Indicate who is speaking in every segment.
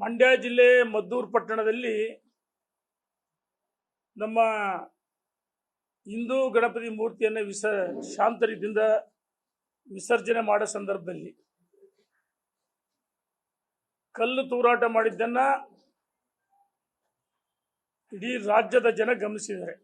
Speaker 1: ಮಂಡ್ಯ ಜಿಲ್ಲೆ ಮದ್ದೂರು ಪಟ್ಟಣದಲ್ಲಿ ನಮ್ಮ ಹಿಂದೂ ಗಣಪತಿ ಮೂರ್ತಿಯನ್ನು ಶಾಂತರಿದಿಂದ ವಿಸರ್ಜನೆ ಮಾಡೋ ಸಂದರ್ಭದಲ್ಲಿ ಕಲ್ಲು ತೂರಾಟ ಮಾಡಿದ್ದನ್ನ ಇಡೀ ರಾಜ್ಯದ ಜನ ಗಮನಿಸಿದ್ದಾರೆ.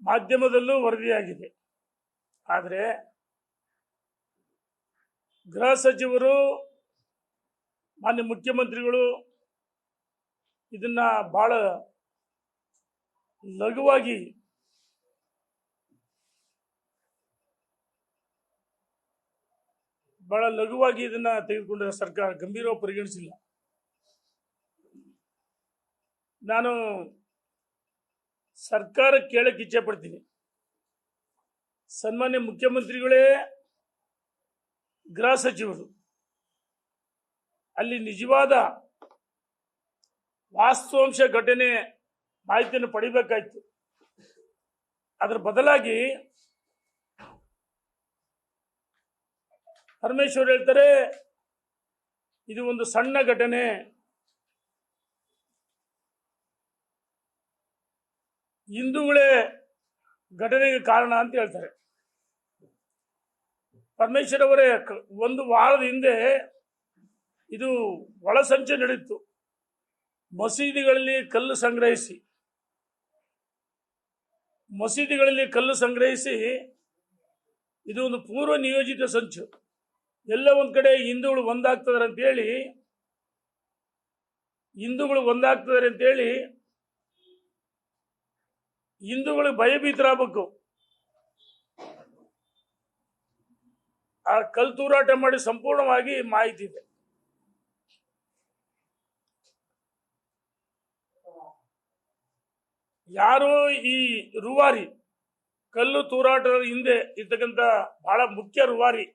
Speaker 1: ಮಾಧ್ಯಮದಲ್ಲೂ ವರದಿಯಾಗಿದೆ. ಆದರೆ ಗೃಹ ಸಚಿವರು ಮಾನ್ಯ ಮುಖ್ಯಮಂತ್ರಿಗಳು ಇದನ್ನ ಬಹಳ ಲಘುವಾಗಿ ಇದನ್ನ ತೆಗೆದುಕೊಂಡ ಸರ್ಕಾರ ಗಂಭೀರವಾಗಿ ಪರಿಗಣಿಸಿಲ್ಲ. ನಾನು ಸರ್ಕಾರ ಕೇಳಕ್ಕೆ ಇಚ್ಛೆ ಪಡ್ತೀನಿ, ಸನ್ಮಾನ್ಯ ಮುಖ್ಯಮಂತ್ರಿಗಳೇ ಗೃಹ ಸಚಿವರು ಅಲ್ಲಿ ನಿಜವಾದ ವಾಸ್ತವಾಂಶ ಘಟನೆ ಮಾಹಿತಿಯನ್ನು ಪಡಿಬೇಕಾಯ್ತು. ಅದರ ಬದಲಾಗಿ ಪರಮೇಶ್ವರ್ ಹೇಳ್ತಾರೆ ಇದು ಒಂದು ಸಣ್ಣ ಘಟನೆ, ಹಿಂದೂಗಳೇ ಘಟನೆಗೆ ಕಾರಣ ಅಂತ ಹೇಳ್ತಾರೆ. ಪರಮೇಶ್ವರ್ ಅವರೇ, ಒಂದು ವಾರದ ಹಿಂದೆ ಇದು ಒಳಸಂಚೆ ನಡೆಯಿತು. ಮಸೀದಿಗಳಲ್ಲಿ ಕಲ್ಲು ಸಂಗ್ರಹಿಸಿ ಇದು ಒಂದು ಪೂರ್ವ ನಿಯೋಜಿತ ಸಂಚು. ಎಲ್ಲ ಒಂದ್ ಕಡೆ ಹಿಂದೂಗಳು ಒಂದಾಗ್ತದಾರೆ ಅಂತೇಳಿ ಹಿಂದೂಗಳಿಗೆ ಭಯಭೀತರಾಗಬೇಕು. ಆ ಕಲ್ಲು ತೂರಾಟ ಮಾಡಿ ಸಂಪೂರ್ಣವಾಗಿ ಮಾಹಿತಿ ಇದೆ. ಯಾರು ಈ ರೂವಾರಿ ಕಲ್ಲು ತೂರಾಟದ ಹಿಂದೆ ಇರ್ತಕ್ಕಂಥ ಬಹಳ ಮುಖ್ಯ ರೂವಾರಿ,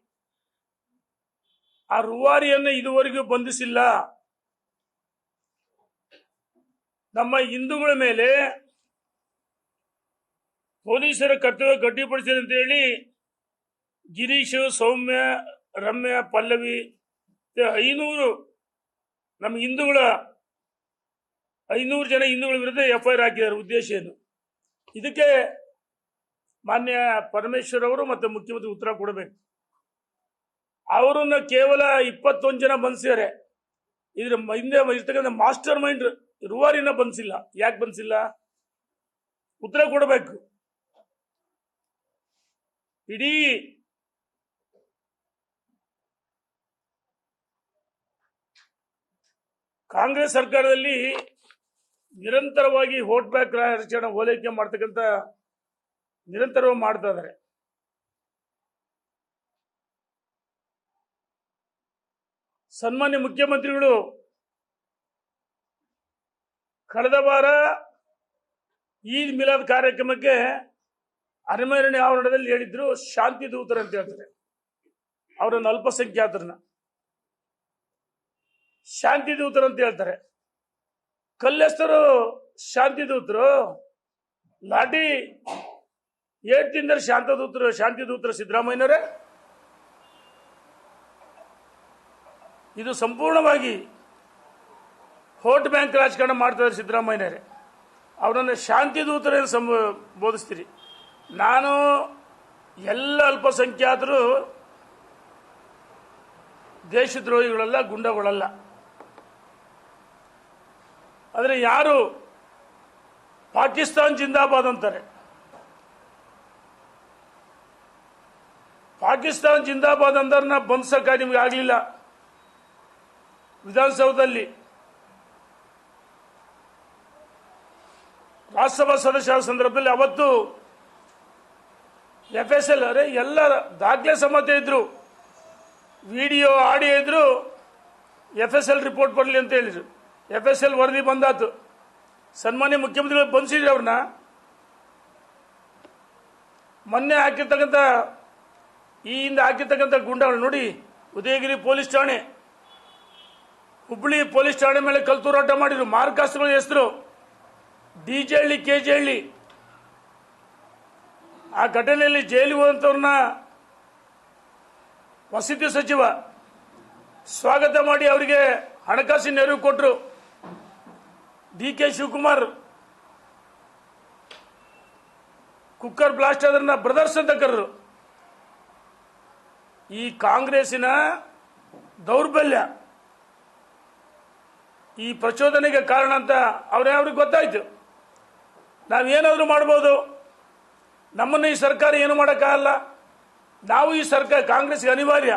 Speaker 1: ಆ ರೂವಾರಿಯನ್ನು ಇದುವರೆಗೂ ಬಂಧಿಸಿಲ್ಲ. ನಮ್ಮ ಹಿಂದೂಗಳ ಮೇಲೆ ಪೊಲೀಸರ ಕರ್ತವ್ಯ ಗಟ್ಟಿಪಡಿಸಿದೆ ಅಂತ ಹೇಳಿ ಗಿರೀಶ್, ಸೌಮ್ಯ, ರಮ್ಯ, ಪಲ್ಲವಿ 500 ನಮ್ಮ 500 ಜನ ಹಿಂದೂಗಳ ವಿರುದ್ಧ FIR ಹಾಕಿದ್ದಾರೆ. ಉದ್ದೇಶ ಏನು? ಇದಕ್ಕೆ ಮಾನ್ಯ ಪರಮೇಶ್ವರ್ ಅವರು ಮತ್ತೆ ಮುಖ್ಯಮಂತ್ರಿ ಉತ್ತರ ಕೊಡಬೇಕು. ಅವರನ್ನ ಕೇವಲ 21 ಜನ ಬಂಧಿಸಿದ್ದಾರೆ. ಇದ್ರ ಹಿಂದೆ ಇರ್ತಕ್ಕಂಥ ಮಾಸ್ಟರ್ ಮೈಂಡ್ ರೂವಾರಿನ ಬಂಧಿಸಿಲ್ಲ. ಯಾಕೆ ಬಂಧಿಸಿಲ್ಲ? ಉತ್ತರ ಕೊಡಬೇಕು. ಇಡೀ ಕಾಂಗ್ರೆಸ್ ಸರ್ಕಾರದಲ್ಲಿ ನಿರಂತರವಾಗಿ ವೋಟ್ ಬ್ಯಾಂಕ್ ರಾಜಕಾರಣ ಓಲೈಕೆ ಮಾಡ್ತಕ್ಕಂಥ ನಿರಂತರವಾಗಿ ಮಾಡ್ತಾ ಇದ್ದಾರೆ. ಸನ್ಮಾನ್ಯ ಮುಖ್ಯಮಂತ್ರಿಗಳು ಕಳೆದ ವಾರ ಈದ್ ಮಿಲಾದ್ ಕಾರ್ಯಕ್ರಮಕ್ಕೆ ಅರಮನೆ ಆವರಣದಲ್ಲಿ ಹೇಳಿದ್ರು ಶಾಂತಿ ದೂತರು ಅಂತ ಹೇಳ್ತಾರೆ. ಅವರನ್ನು ಅಲ್ಪಸಂಖ್ಯಾತರನ್ನ ಶಾಂತಿ ದೂತರು ಅಂತ ಹೇಳ್ತಾರೆ. ಕಲ್ಲೆಸ್ತರು ಶಾಂತಿ ದೂತರು, ಲಾಠಿ ಏಟಿಂದರೆ ಶಾಂತಿ ದೂತರು ಸಿದ್ದರಾಮಯ್ಯನವರೇ. ಇದು ಸಂಪೂರ್ಣವಾಗಿ ವೋಟ್ ಬ್ಯಾಂಕ್ ರಾಜಕಾರಣ ಮಾಡ್ತಾರೆ ಸಿದ್ದರಾಮಯ್ಯನವರೇ. ಅವರನ್ನು ಶಾಂತಿ ದೂತರೇ ಬೋಧಿಸ್ತೀರಿ. ನಾನು ಎಲ್ಲ ಅಲ್ಪಸಂಖ್ಯಾತರು ದೇಶದ್ರೋಹಿಗಳಲ್ಲ, ಗುಂಡಗಳಲ್ಲ. ಆದರೆ ಯಾರು ಪಾಕಿಸ್ತಾನ್ ಜಿಂದಾಬಾದ್ ಅಂತಾರೆ, ಪಾಕಿಸ್ತಾನ್ ಜಿಂದಾಬಾದ್ ಅಂದರನ್ನ ಬಂಧಿಸಕ್ಕೆ ನಿಮ್ಗೆ ಆಗಲಿಲ್ಲ. ವಿಧಾನಸೌಧದಲ್ಲಿ ರಾಜ್ಯಸಭಾ ಸದಸ್ಯರ ಸಂದರ್ಭದಲ್ಲಿ ಅವತ್ತು FSL ಎಲ್ಲ ದಾಖಲೆ ಸಮೇತ ಇದ್ರು, ವಿಡಿಯೋ ಆಡಿಯೋ ಇದ್ರು. FSL ರಿಪೋರ್ಟ್ ಬರಲಿ ಅಂತ ಹೇಳಿದ್ರು. FSL ವರದಿ ಬಂದಾತು. ಸನ್ಮಾನ್ಯ ಮುಖ್ಯಮಂತ್ರಿಗಳು ಬಂಧಿಸಿದ್ರು ಅವ್ರನ್ನ. ಮೊನ್ನೆ ಹಾಕಿರ್ತಕ್ಕಂಥ ಈ ಹಿಂದೆ ಹಾಕಿರ್ತಕ್ಕಂಥ ಗುಂಡಗಳು ನೋಡಿ, ಉದಯಗಿರಿ ಪೊಲೀಸ್ ಠಾಣೆ, ಹುಬ್ಬಳ್ಳಿ ಪೊಲೀಸ್ ಠಾಣೆ ಮೇಲೆ ಕಲ್ಲು ತೂರಾಟ ಮಾಡಿದ್ರು. ಮಾರ್ಕಾಸ್ತ್ರಗಳ ಹೆಸರು DJ ಹಳ್ಳಿ, KJ ಹಳ್ಳಿ. ಆ ಘಟನೆಯಲ್ಲಿ ಜೈಲಿಗೆ ಹೋದಂಥವ್ರನ್ನ ವಸತಿ ಸಚಿವ ಸ್ವಾಗತ ಮಾಡಿ ಅವರಿಗೆ ಹಣಕಾಸಿನ ನೆರವು ಕೊಟ್ಟರು. DK ಶಿವಕುಮಾರ್ ಕುಕ್ಕರ್ ಬ್ಲಾಸ್ಟ್ ಅದನ್ನ ಬ್ರದರ್ಸ್ ಅಂತ ಕರೆದ್ರು. ಈ ಕಾಂಗ್ರೆಸ್ಸಿನ ದೌರ್ಬಲ್ಯ ಈ ಪ್ರಚೋದನೆಗೆ ಕಾರಣ ಅಂತ ಅವ್ರಿಗೆ ಗೊತ್ತಾಯ್ತು. ನಾವೇನಾದ್ರೂ ಮಾಡ್ಬೋದು, ನಮ್ಮನ್ನು ಈ ಸರ್ಕಾರ ಏನು ಮಾಡೋಕ್ಕಾಗಲ್ಲ, ನಾವು ಈ ಸರ್ಕಾರ ಕಾಂಗ್ರೆಸ್ಗೆ ಅನಿವಾರ್ಯ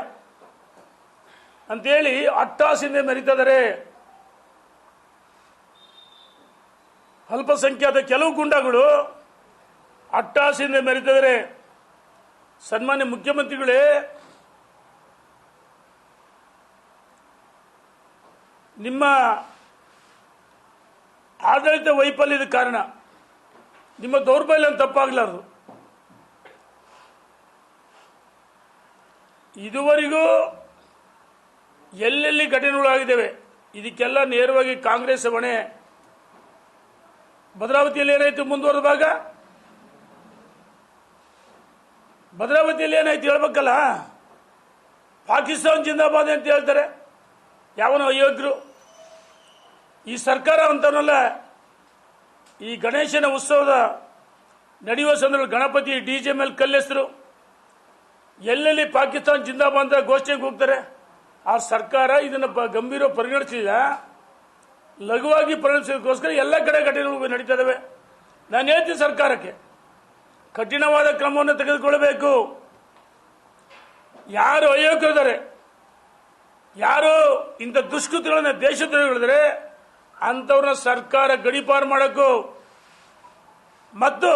Speaker 1: ಅಂತೇಳಿ ಅಟ್ಟಾಸಿಂದ ಮೆರೀತಿದ್ದಾರೆ. ಅಲ್ಪಸಂಖ್ಯಾತ ಕೆಲವು ಗುಂಡಗಳು ಅಟ್ಟಾಸಿಂದ ಮೆರೀತಿದ್ದಾರೆ. ಸನ್ಮಾನ್ಯ ಮುಖ್ಯಮಂತ್ರಿಗಳೇ, ನಿಮ್ಮ ಆಡಳಿತ ವೈಫಲ್ಯದ ಕಾರಣ, ನಿಮ್ಮ ದೌರ್ಬಲ್ಯ ತಪ್ಪಾಗಲಾರದು. ಇದುವರೆಗೂ ಎಲ್ಲೆಲ್ಲಿ ಘಟನೆಗಳಾಗಿದ್ದೇವೆ ಇದಕ್ಕೆಲ್ಲ ನೇರವಾಗಿ ಕಾಂಗ್ರೆಸ್ ಹೊಣೆ. ಭದ್ರಾವತಿಯಲ್ಲಿ ಏನಾಯ್ತು ಮುಂದುವರೆದ ಭಾಗ, ಭದ್ರಾವತಿಯಲ್ಲಿ ಏನಾಯ್ತು ಹೇಳ್ಬೇಕಲ್ಲ. ಪಾಕಿಸ್ತಾನ ಜಿಂದಾಬಾದ್ ಅಂತ ಹೇಳ್ತಾರೆ ಯಾವನೋ ಅಯೋಗ್ಯರು. ಈ ಸರ್ಕಾರ ಅಂತನಲ್ಲ, ಈ ಗಣೇಶನ ಉತ್ಸವದ ನಡೆಯುವ ಸಂದರ್ಭದಲ್ಲಿ ಗಣಪತಿ DJ ಮೇಲೆ ಕಲ್ಲೆಸರು, ಎಲ್ಲೆಲ್ಲಿ ಪಾಕಿಸ್ತಾನ ಜಿಂದಾಬಾದ್ ಅಂತ ಘೋಷಣೆಗೆ ಹೋಗ್ತಾರೆ. ಆ ಸರ್ಕಾರ ಇದನ್ನು ಗಂಭೀರ ಪರಿಗಣಿಸಿಲ್ಲ, ಲಘುವಾಗಿ ಪರಿಗಣಿಸೋದಕ್ಕೋಸ್ಕರ ಎಲ್ಲ ಕಡೆ ಘಟನೆಗಳು ನಡೀತಾ ಇದ್ದಾವೆ. ನಾನು ಹೇಳ್ತೀನಿ ಸರ್ಕಾರಕ್ಕೆ ಕಠಿಣವಾದ ಕ್ರಮವನ್ನು ತೆಗೆದುಕೊಳ್ಳಬೇಕು. ಯಾರು ಅಯೋಗ್ಯರಿದ್ದಾರೆ, ಯಾರು ಇಂಥ ದುಷ್ಕೃತ್ಯಗಳನ್ನ ದೇಶದ್ರೋಹಿಗಳಿದ್ದಾರೆ ಅಂಥವ್ರನ್ನ ಸರ್ಕಾರ ಗಡೀಪಾರು ಮಾಡಬೇಕು. ಮತ್ತು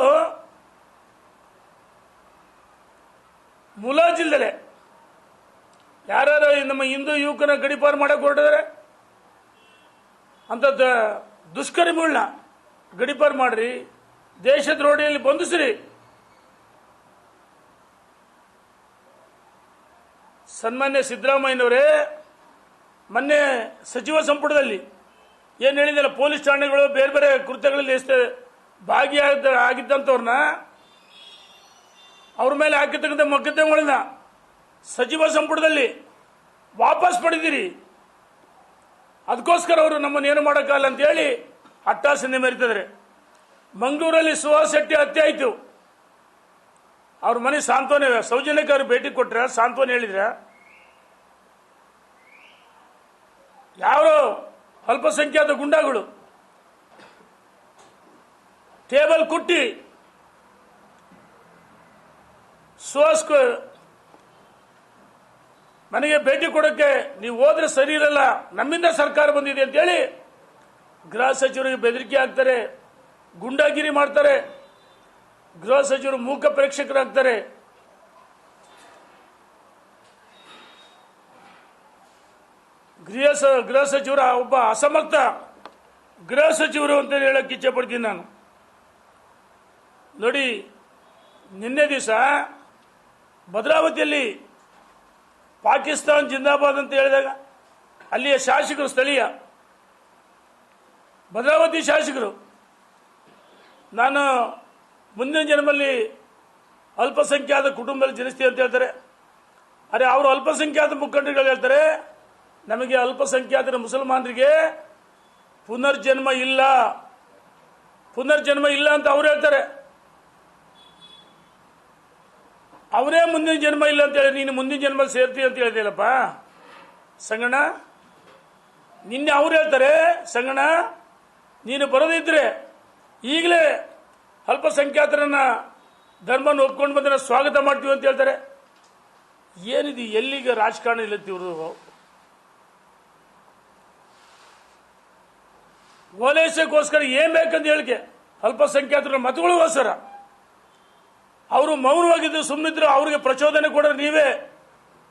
Speaker 1: ಮುಲಾಜಿಲ್ದಲೆ ಯಾರ್ಯಾರು ನಮ್ಮ ಹಿಂದೂ ಯುವಕನ ಗಡೀಪಾರು ಮಾಡಕ್ಕೆ ಹೊರಟಿದ್ದಾರೆ ಅಂತ ದುಷ್ಕರ್ಮಿಗಳನ್ನ ಗಡೀಪಾರು ಮಾಡ್ರಿ, ದೇಶದ್ರೋಹಿಯಲ್ಲಿ ಬಂಧಿಸ್ರಿ. ಸನ್ಮಾನ್ಯ ಸಿದ್ದರಾಮಯ್ಯನವರೇ ಮೊನ್ನೆ ಸಚಿವ ಸಂಪುಟದಲ್ಲಿ ಏನು ಹೇಳಿದಲ್ಲ, ಪೊಲೀಸ್ ಠಾಣೆಗಳು ಬೇರೆ ಬೇರೆ ಕೃತ್ಯಗಳಲ್ಲಿ ಭಾಗಿಯಾಗಿದ್ದಂಥವ್ರನ್ನ ಅವ್ರ ಮೇಲೆ ಹಾಕಿರ್ತಕ್ಕಂಥ ಮೊಕದ್ದಮೆಗಳನ್ನ ಸಚಿವ ಸಂಪುಟದಲ್ಲಿ ವಾಪಸ್ ಪಡೆದಿರಿ. ಅದಕ್ಕೋಸ್ಕರ ಅವರು ನಮ್ಮನ್ನೇನು ಮಾಡೋಕ್ಕಾಗಲ್ಲ ಅಂತೇಳಿ ಅಟ್ಟಾಸನೆ ಮೆರೀತಿದ್ದಾರೆ. ಮಂಗಳೂರಲ್ಲಿ ಸುಹಾಸ್ ಶೆಟ್ಟಿ ಹತ್ಯೆ ಆಯಿತು. ಅವ್ರ ಮನೆ ಸಾಂತ್ವನ ಸೌಜನ್ಯಕ್ಕೆ ಅವ್ರು ಭೇಟಿ ಕೊಟ್ರೆ ಸಾಂತ್ವನ ಹೇಳಿದ್ರೆ, ಯಾರೋ ಅಲ್ಪಸಂಖ್ಯಾತ ಗುಂಡಾಗಳು ಟೇಬಲ್ ಕುಟ್ಟಿ ಸುಹಾಸ್ ಮನೆಗೆ ಭೇಟಿ ಕೊಡೋಕ್ಕೆ ನೀವು ಹೋದ್ರೆ ಸರಿ ಇರಲ್ಲ, ನಮ್ಮಿಂದ ಸರ್ಕಾರ ಬಂದಿದೆ ಅಂತೇಳಿ ಗೃಹ ಸಚಿವರಿಗೆ ಬೆದರಿಕೆ ಹಾಕ್ತಾರೆ, ಗುಂಡಾಗಿರಿ ಮಾಡ್ತಾರೆ. ಗೃಹ ಸಚಿವರು ಮೂಕ ಪ್ರೇಕ್ಷಕರಾಗ್ತಾರೆ. ಗೃಹ ಸಚಿವರ ಒಬ್ಬ ಅಸಮರ್ಥ ಗೃಹ ಸಚಿವರು ಅಂತ ಹೇಳಕ್ಕೆ ಇಚ್ಛೆ ಪಡ್ತೀನಿ ನಾನು. ನೋಡಿ, ನಿನ್ನೆ ದಿವಸ ಭದ್ರಾವತಿಯಲ್ಲಿ ಪಾಕಿಸ್ತಾನ್ ಜಿಂದಾಬಾದ್ ಅಂತ ಹೇಳಿದಾಗ ಅಲ್ಲಿಯ ಶಾಸಕರು, ಸ್ಥಳೀಯ ಭದ್ರಾವತಿ ಶಾಸಕರು, ನಾನು ಮುಂದಿನ ಜನ್ಮಲ್ಲಿ ಅಲ್ಪಸಂಖ್ಯಾತ ಕುಟುಂಬದಲ್ಲಿ ಜನಿಸ್ತೀವಿ ಅಂತ ಹೇಳ್ತಾರೆ. ಅರೆ, ಅವರು ಅಲ್ಪಸಂಖ್ಯಾತ ಮುಖಂಡರುಗಳು ಹೇಳ್ತಾರೆ ನಮಗೆ ಅಲ್ಪಸಂಖ್ಯಾತರ ಮುಸಲ್ಮಾನರಿಗೆ ಪುನರ್ಜನ್ಮ ಇಲ್ಲ ಅಂತ ಅವ್ರು ಹೇಳ್ತಾರೆ. ಅವರೇ ಮುಂದಿನ ಜನ್ಮ ಇಲ್ಲ ಅಂತ ಹೇಳಿ ನೀನು ಮುಂದಿನ ಜನ್ಮ ಸೇರ್ತೀವಿ ಅಂತ ಹೇಳಿದೆಯಲ್ಲಪ್ಪ ಸಂಗಣ್ಣ. ನಿನ್ನೆ ಅವ್ರು ಹೇಳ್ತಾರೆ, ಸಂಗಣ್ಣ ನೀನು ಬರೋದಿದ್ರೆ ಈಗಲೇ ಅಲ್ಪಸಂಖ್ಯಾತರನ್ನ ಧರ್ಮವನ್ನು ಒಪ್ಕೊಂಡು ಬಂದ್ರೆ ಸ್ವಾಗತ ಮಾಡ್ತೀವಿ ಅಂತ ಹೇಳ್ತಾರೆ. ಏನಿದೆ, ಎಲ್ಲಿಗೆ ರಾಜಕಾರಣ ಇಲ್ಲತ್ತಿವರು? ಓಲೈಸಕ್ಕೋಸ್ಕರ ಏನ್ ಬೇಕಂತ ಹೇಳಿಕೆ ಅಲ್ಪಸಂಖ್ಯಾತರ ಮತಗಳಿಗೋಸ್ಕರ ಅವರು ಮೌನವಾಗಿದ್ದು ಸುಮ್ಮನಿದ್ರು. ಅವ್ರಿಗೆ ಪ್ರಚೋದನೆ ಕೊಡೋರು ನೀವೇ,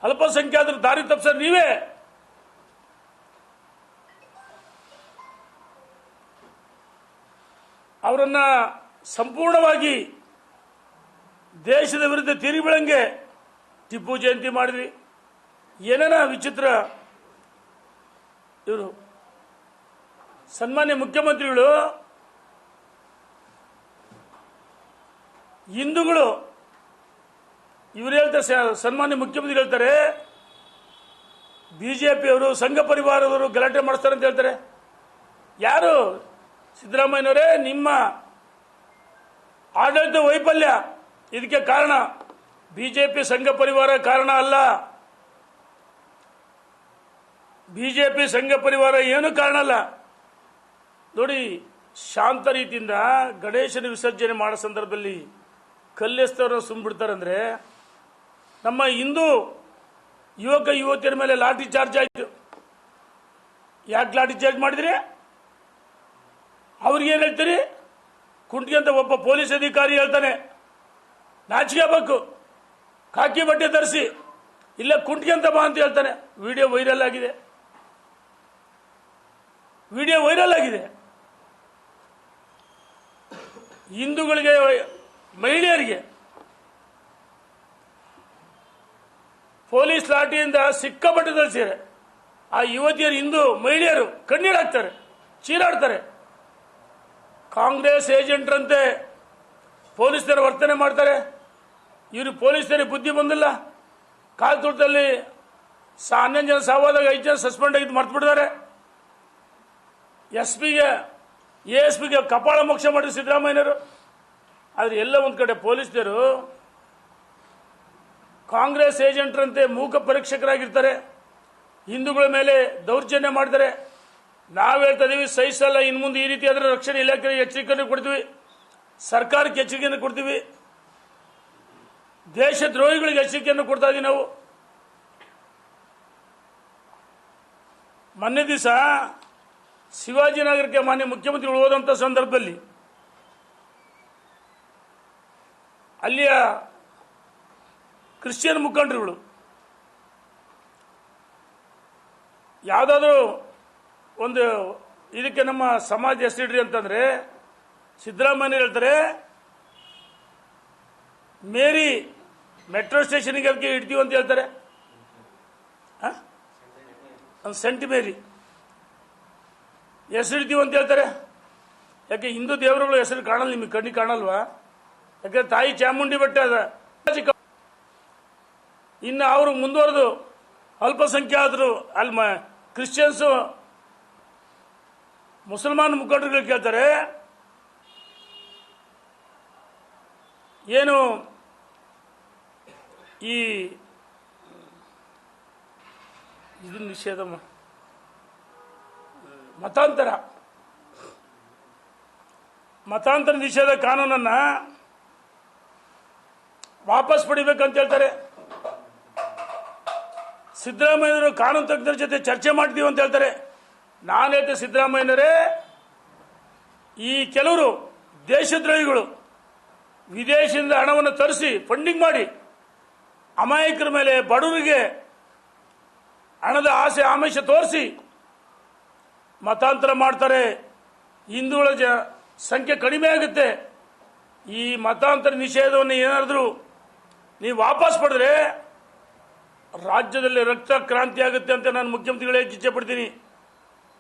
Speaker 1: ಅಲ್ಪಸಂಖ್ಯಾತರ ದಾರಿ ತಪ್ಪಿಸೋರು ನೀವೇ. ಅವರನ್ನ ಸಂಪೂರ್ಣವಾಗಿ ದೇಶದ ವಿರುದ್ಧ ತಿರುಗಿ ಬೀಳಂಗೆ ಟಿಪ್ಪು ಜಯಂತಿ ಮಾಡಿದ್ವಿ. ಏನೇನ ವಿಚಿತ್ರ. ಇವರು ಸನ್ಮಾನ್ಯ ಮುಖ್ಯಮಂತ್ರಿಗಳು ಹಿಂದೂಗಳು ಇವರು ಹೇಳ್ತಾರೆ, ಸನ್ಮಾನ್ಯ ಮುಖ್ಯಮಂತ್ರಿ ಹೇಳ್ತಾರೆ ಬಿಜೆಪಿಯವರು ಸಂಘ ಪರಿವಾರದವರು ಗಲಾಟೆ ಮಾಡಿಸ್ತಾರೆ ಅಂತ ಹೇಳ್ತಾರೆ. ಯಾರು? ಸಿದ್ದರಾಮಯ್ಯನವರೇ, ನಿಮ್ಮ ಆಡಳಿತ ವೈಫಲ್ಯ ಇದಕ್ಕೆ ಕಾರಣ. ಬಿಜೆಪಿ ಸಂಘ ಪರಿವಾರ ಕಾರಣ ಅಲ್ಲ. ಬಿಜೆಪಿ ಸಂಘ ಪರಿವಾರ ಏನು ಕಾರಣ ಅಲ್ಲ. ನೋಡಿ, ಶಾಂತ ರೀತಿಯಿಂದ ಗಣೇಶನ ವಿಸರ್ಜನೆ ಮಾಡೋ ಸಂದರ್ಭದಲ್ಲಿ ಕಲ್ಲೆಸ್ತವ್ರನ್ನ ಸುಮ್ಬಿಡ್ತಾರಂದ್ರೆ, ನಮ್ಮ ಹಿಂದೂ ಯುವಕ ಯುವತಿಯರ ಮೇಲೆ ಲಾಠಿ ಚಾರ್ಜ್ ಆಯಿತು. ಯಾಕೆ ಲಾಠಿ ಚಾರ್ಜ್ ಮಾಡಿದ್ರಿ? ಅವ್ರಿಗೇನು ಹೇಳ್ತೀರಿ? ಕುಂಟ್ಗೆ ಅಂತ ಒಬ್ಬ ಪೊಲೀಸ್ ಅಧಿಕಾರಿ ಹೇಳ್ತಾನೆ, ನಾಚಿಕೆ ಬೇಕು, ಕಾಕಿ ಬಟ್ಟೆ ಧರಿಸಿ, ಇಲ್ಲ ಕುಂಟ್ಗೆ ಅಂತ ಬಾ ಅಂತ ಹೇಳ್ತಾನೆ. ವಿಡಿಯೋ ವೈರಲ್ ಆಗಿದೆ. ಹಿಂದೂಗಳಿಗೆ, ಮಹಿಳೆಯರಿಗೆ ಪೊಲೀಸ್ ಲಾಠಿಯಿಂದ ಸಿಕ್ಕಾಪಟ್ಟೆ ಧರಿಸಿದ್ದಾರೆ. ಆ ಯುವತಿಯರು, ಹಿಂದೂ ಮಹಿಳೆಯರು ಕಣ್ಣೀರು ಹಾಕ್ತಾರೆ, ಚೀರಾಡ್ತಾರೆ. ಕಾಂಗ್ರೆಸ್ ಏಜೆಂಟ್ರಂತೆ ಪೊಲೀಸರು ವರ್ತನೆ ಮಾಡ್ತಾರೆ. ಇವರು ಪೊಲೀಸರಿಗೆ ಬುದ್ಧಿ ಬಂದಿಲ್ಲ. ಕಾಲ್ ತುರ್ತಲ್ಲಿ 11 ಜನ ಸಾವಾದಾಗ 5 ಜನ ಸಸ್ಪೆಂಡ್ ಆಗಿದ್ದು ಮರ್ತು ಬಿಟ್ಟಿದ್ದಾರೆ. ಎಎಸ್ಪಿಗೆ ಕಪಾಳ ಮೋಕ್ಷ ಮಾಡಿದ್ರು ಸಿದ್ದರಾಮಯ್ಯನವರು. ಆದರೆ ಎಲ್ಲ ಒಂದು ಕಡೆ ಪೊಲೀಸರು ಕಾಂಗ್ರೆಸ್ ಏಜೆಂಟ್ರಂತೆ ಮೂಕ ಪರೀಕ್ಷಕರಾಗಿರ್ತಾರೆ. ಹಿಂದೂಗಳ ಮೇಲೆ ದೌರ್ಜನ್ಯ ಮಾಡ್ತಾರೆ. ನಾವು ಹೇಳ್ತಾ ಇದೀವಿ, ಸಹಿಸಲ್ಲ. ಇನ್ನು ಮುಂದೆ ಈ ರೀತಿ ಆದರೆ ರಕ್ಷಣಾ ಇಲಾಖೆಗೆ ಎಚ್ಚರಿಕೆಯನ್ನು ಕೊಡ್ತೀವಿ, ಸರ್ಕಾರಕ್ಕೆ ಎಚ್ಚರಿಕೆಯನ್ನು ಕೊಡ್ತೀವಿ, ದೇಶದ್ರೋಹಿಗಳಿಗೆ ಎಚ್ಚರಿಕೆಯನ್ನು ಕೊಡ್ತಾ ಇದೀವಿ ನಾವು. ಮೊನ್ನೆ ದಿವಸ ಶಿವಾಜಿನಗರಕ್ಕೆ ಮಾನ್ಯ ಮುಖ್ಯಮಂತ್ರಿಗಳು ಹೋದಂಥ ಸಂದರ್ಭದಲ್ಲಿ ಅಲ್ಲಿಯ ಕ್ರಿಶ್ಚಿಯನ್ ಮುಖಂಡರುಗಳು ಯಾವುದಾದ್ರೂ ಒಂದು ಇದಕ್ಕೆ ನಮ್ಮ ಸಮಾಜ ಹೆಸರಿಡ್ರಿ ಅಂತಂದ್ರೆ ಸಿದ್ದರಾಮಯ್ಯ ಹೇಳ್ತಾರೆ, ಮೇರಿ ಮೆಟ್ರೋ ಸ್ಟೇಷನ್ಗೆ ಅದಕ್ಕೆ ಇಡ್ತೀವಿ ಅಂತ ಹೇಳ್ತಾರೆ. ಸೆಂಟ್ ಮೇರಿ ಹೆಸರಿಡ್ತೀವಿ ಅಂತ ಹೇಳ್ತಾರೆ. ಯಾಕೆ ಹಿಂದೂ ದೇವರುಗಳು ಹೆಸರು ಕಾಣಲ್ಲ? ನಿಮಗೆ ಕಣ್ಣಿಗೆ ಕಾಣಲ್ವಾ? ಯಾಕಂದ್ರೆ ತಾಯಿ ಚಾಮುಂಡಿ ಬೆಟ್ಟ ಅದ. ಇನ್ನು ಅವರು ಮುಂದುವರೆದು ಅಲ್ಪಸಂಖ್ಯಾತರು ಅಲ್ಲಿ ಕ್ರಿಶ್ಚಿಯನ್ಸು ಮುಸಲ್ಮಾನ್ ಮುಖಂಡರುಗಳು ಕೇಳ್ತಾರೆ, ಏನು ಈ ಇದು ನಿಷೇಧ ಮತಾಂತರ ನಿಷೇಧ ಕಾನೂನನ್ನ ವಾಪಸ್ ಪಡಿಬೇಕಂತ ಹೇಳ್ತಾರೆ. ಸಿದ್ದರಾಮಯ್ಯನವರು ಕಾನೂನು ತಜ್ಞರ ಜೊತೆ ಚರ್ಚೆ ಮಾಡ್ತೀವಿ ಅಂತ ಹೇಳ್ತಾರೆ. ನಾನು ಹೇಳ್ತೆ, ಸಿದ್ದರಾಮಯ್ಯನವರೇ, ಈ ಕೆಲವರು ದೇಶದ್ರೋಹಿಗಳು ವಿದೇಶದಿಂದ ಹಣವನ್ನು ತರಿಸಿ ಫಂಡಿಂಗ್ ಮಾಡಿ ಅಮಾಯಕರ ಮೇಲೆ, ಬಡವರಿಗೆ ಹಣದ ಆಸೆ ಆಮಿಷ ತೋರಿಸಿ ಮತಾಂತರ ಮಾಡ್ತಾರೆ. ಹಿಂದೂಗಳ ಸಂಖ್ಯೆ ಕಡಿಮೆ ಆಗುತ್ತೆ. ಈ ಮತಾಂತರ ನಿಷೇಧವನ್ನು ಏನಾದರೂ ನೀವು ವಾಪಸ್ ಪಡೆದ್ರೆ ರಾಜ್ಯದಲ್ಲಿ ರಕ್ತ ಕ್ರಾಂತಿ ಆಗುತ್ತೆ ಅಂತ ನಾನು ಮುಖ್ಯಮಂತ್ರಿಗಳೇ ಇಚ್ಛೆ ಪಡ್ತೀನಿ.